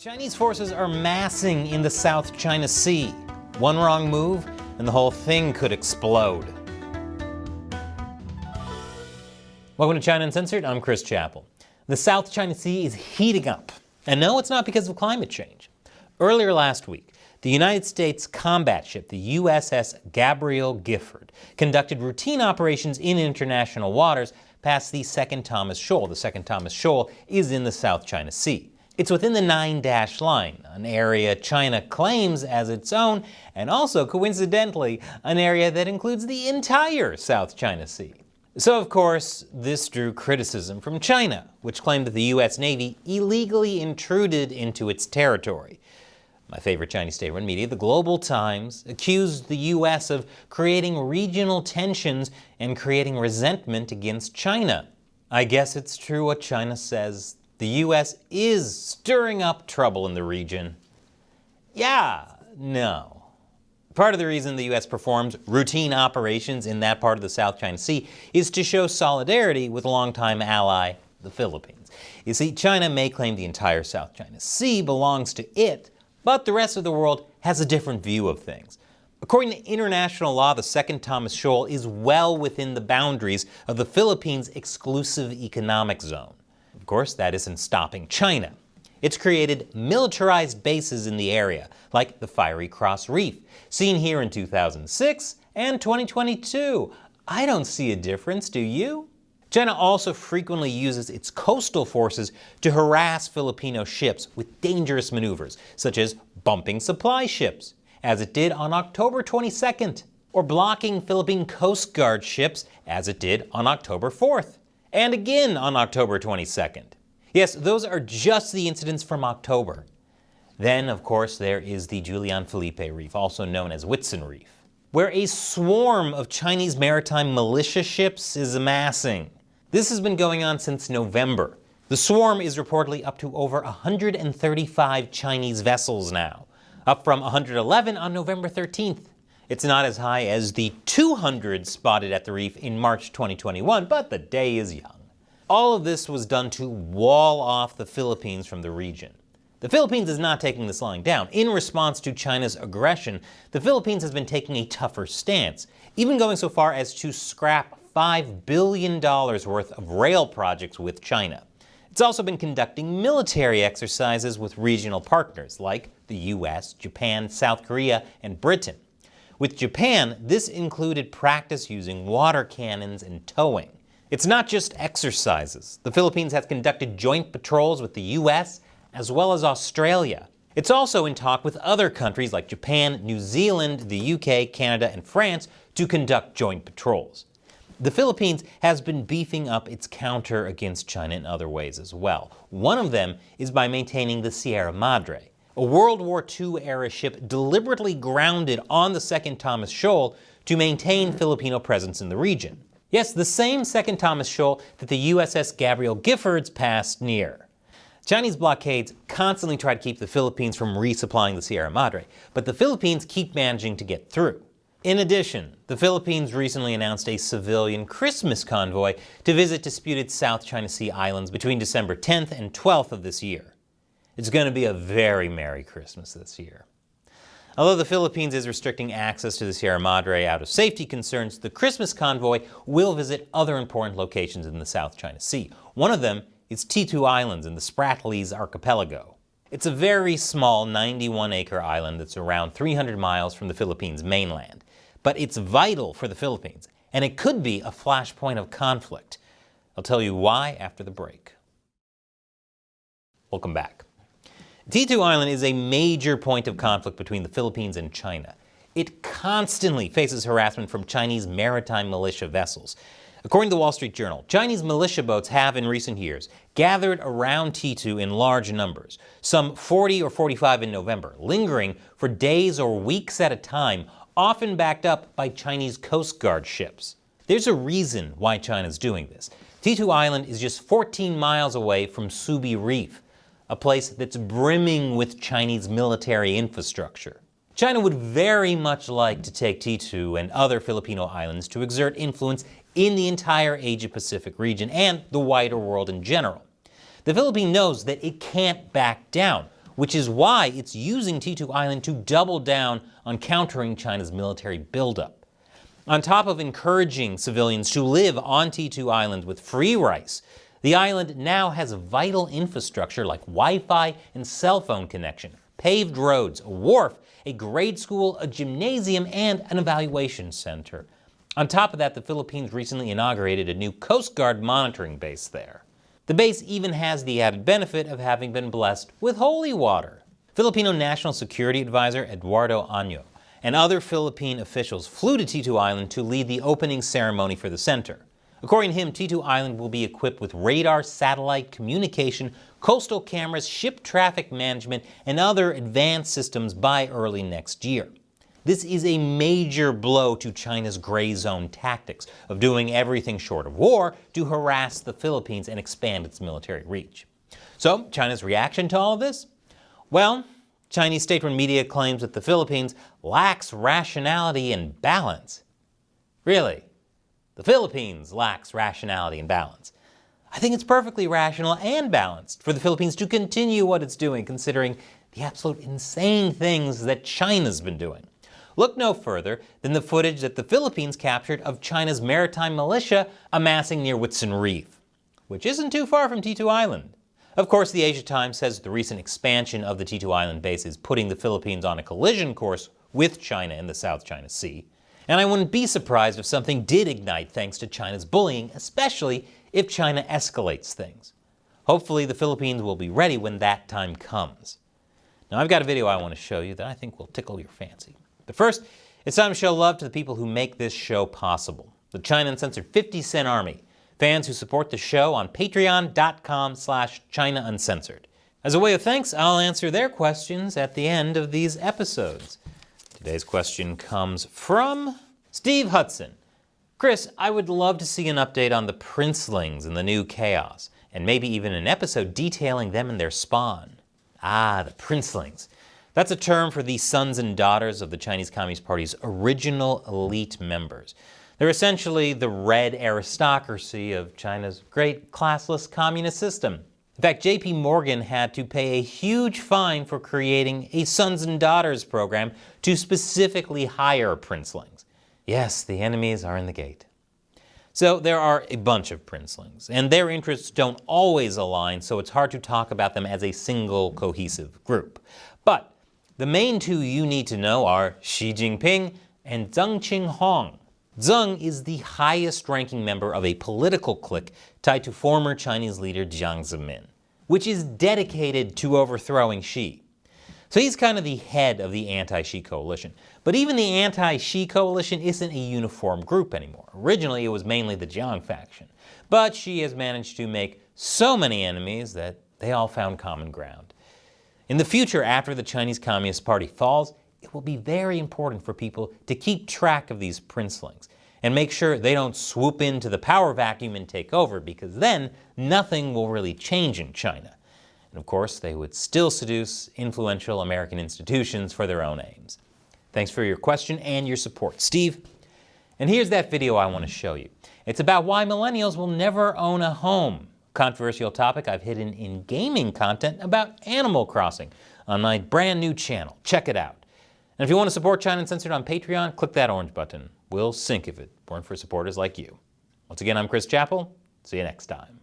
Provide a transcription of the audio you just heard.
Chinese forces are massing in the South China Sea. One wrong move, and the whole thing could explode. Welcome to China Uncensored, I'm Chris Chappell. The South China Sea is heating up. And no, it's not because of climate change. Earlier last week, the United States combat ship, the USS Gabriel Gifford, conducted routine operations in international waters past the Second Thomas Shoal. The Second Thomas Shoal is in the South China Sea. It's within the 9-dash line, an area China claims as its own, and also, coincidentally, an area that includes the entire South China Sea. So, of course, this drew criticism from China, which claimed that the U.S. Navy illegally intruded into its territory. My favorite Chinese state-run media, the Global Times, accused the U.S. of creating regional tensions and creating resentment against China. I guess it's true what China says. The U.S. is stirring up trouble in the region. Yeah, no. Part of the reason the U.S. performs routine operations in that part of the South China Sea is to show solidarity with longtime ally, the Philippines. You see, China may claim the entire South China Sea belongs to it, but the rest of the world has a different view of things. According to international law, the Second Thomas Shoal is well within the boundaries of the Philippines' exclusive economic zone. Of course, that isn't stopping China. It's created militarized bases in the area, like the Fiery Cross Reef, seen here in 2006 and 2022. I don't see a difference, do you? China also frequently uses its coastal forces to harass Filipino ships with dangerous maneuvers, such as bumping supply ships, as it did on October 22nd, or blocking Philippine Coast Guard ships, as it did on October 4th. And again on October 22nd. Yes, those are just the incidents from October. Then, of course, there is the Julian Felipe Reef, also known as Whitsun Reef, where a swarm of Chinese maritime militia ships is amassing. This has been going on since November. The swarm is reportedly up to over 135 Chinese vessels now, up from 111 on November 13th. It's not as high as the 200 spotted at the reef in March 2021, but the day is young. All of this was done to wall off the Philippines from the region. The Philippines is not taking this lying down. In response to China's aggression, the Philippines has been taking a tougher stance, even going so far as to scrap $5 billion worth of rail projects with China. It's also been conducting military exercises with regional partners like the US, Japan, South Korea, and Britain. With Japan, this included practice using water cannons and towing. It's not just exercises. The Philippines has conducted joint patrols with the US as well as Australia. It's also in talk with other countries like Japan, New Zealand, the UK, Canada, and France to conduct joint patrols. The Philippines has been beefing up its counter against China in other ways as well. One of them is by maintaining the Sierra Madre, a World War II-era ship deliberately grounded on the Second Thomas Shoal to maintain Filipino presence in the region. Yes, the same Second Thomas Shoal that the USS Gabriel Gifford's passed near. Chinese blockades constantly try to keep the Philippines from resupplying the Sierra Madre, but the Philippines keep managing to get through. In addition, the Philippines recently announced a civilian Christmas convoy to visit disputed South China Sea islands between December 10th and 12th of this year. It's going to be a very Merry Christmas this year. Although the Philippines is restricting access to the Sierra Madre out of safety concerns, the Christmas convoy will visit other important locations in the South China Sea. One of them is T2 Islands in the Spratlys Archipelago. It's a very small 91-acre island that's around 300 miles from the Philippines mainland. But it's vital for the Philippines, and it could be a flashpoint of conflict. I'll tell you why after the break. Welcome back. T2 Island is a major point of conflict between the Philippines and China. It constantly faces harassment from Chinese maritime militia vessels. According to the Wall Street Journal, Chinese militia boats have in recent years gathered around T2 in large numbers, some 40 or 45 in November, lingering for days or weeks at a time, often backed up by Chinese Coast Guard ships. There's a reason why China's doing this. T2 Island is just 14 miles away from Subi Reef, a place that's brimming with Chinese military infrastructure. China would very much like to take T2 and other Filipino islands to exert influence in the entire Asia-Pacific region and the wider world in general. The Philippines knows that it can't back down. which is why it's using T2 Island to double down on countering China's military buildup. On top of encouraging civilians to live on T2 Island with free rice, the island now has vital infrastructure like Wi-Fi and cell phone connection, paved roads, a wharf, a grade school, a gymnasium, and an evaluation center. On top of that, the Philippines recently inaugurated a new Coast Guard monitoring base there. The base even has the added benefit of having been blessed with holy water. Filipino National Security Advisor Eduardo Año and other Philippine officials flew to T2 Island to lead the opening ceremony for the center. According to him, T2 Island will be equipped with radar, satellite, communication, coastal cameras, ship traffic management, and other advanced systems by early next year. This is a major blow to China's gray zone tactics of doing everything short of war to harass the Philippines and expand its military reach. So, China's reaction to all of this? Well, Chinese state-run media claims that the Philippines lacks rationality and balance. Really? The Philippines lacks rationality and balance. I think it's perfectly rational and balanced for the Philippines to continue what it's doing, considering the absolute insane things that China's been doing. Look no further than the footage that the Philippines captured of China's maritime militia amassing near Whitsun Reef, which isn't too far from T2 Island. Of course, the Asia Times says the recent expansion of the T2 Island base is putting the Philippines on a collision course with China in the South China Sea. And I wouldn't be surprised if something did ignite thanks to China's bullying, especially if China escalates things. Hopefully the Philippines will be ready when that time comes. Now I've got a video I want to show you that I think will tickle your fancy. But first, it's time to show love to the people who make this show possible. The China Uncensored 50 Cent Army, fans who support the show on patreon.com/China Uncensored. As a way of thanks, I'll answer their questions at the end of these episodes. Today's question comes from Steve Hudson. Chris, I would love to see an update on the princelings and the new chaos, and maybe even an episode detailing them and their spawn. Ah, the princelings. That's a term for the sons and daughters of the Chinese Communist Party's original elite members. They're essentially the red aristocracy of China's great classless communist system. In fact, J.P. Morgan had to pay a huge fine for creating a sons and daughters program to specifically hire princelings. Yes, the enemies are in the gate. So there are a bunch of princelings, and their interests don't always align, so it's hard to talk about them as a single cohesive group. But the main two you need to know are Xi Jinping and Zheng Qinghong. Zheng is the highest-ranking member of a political clique tied to former Chinese leader Jiang Zemin, which is dedicated to overthrowing Xi. So he's kind of the head of the anti-Xi coalition. But even the anti-Xi coalition isn't a uniform group anymore. Originally, it was mainly the Jiang faction. But Xi has managed to make so many enemies that they all found common ground. In the future, after the Chinese Communist Party falls, it will be very important for people to keep track of these princelings and make sure they don't swoop into the power vacuum and take over, because then nothing will really change in China. And of course, they would still seduce influential American institutions for their own aims. Thanks for your question and your support, Steve. And here's that video I want to show you. It's about why millennials will never own a home. Controversial topic I've hidden in gaming content about Animal Crossing on my brand new channel. Check it out. And if you want to support China Uncensored on Patreon, click that orange button. We'll sink if it weren't for supporters like you. Once again, I'm Chris Chappell. See you next time.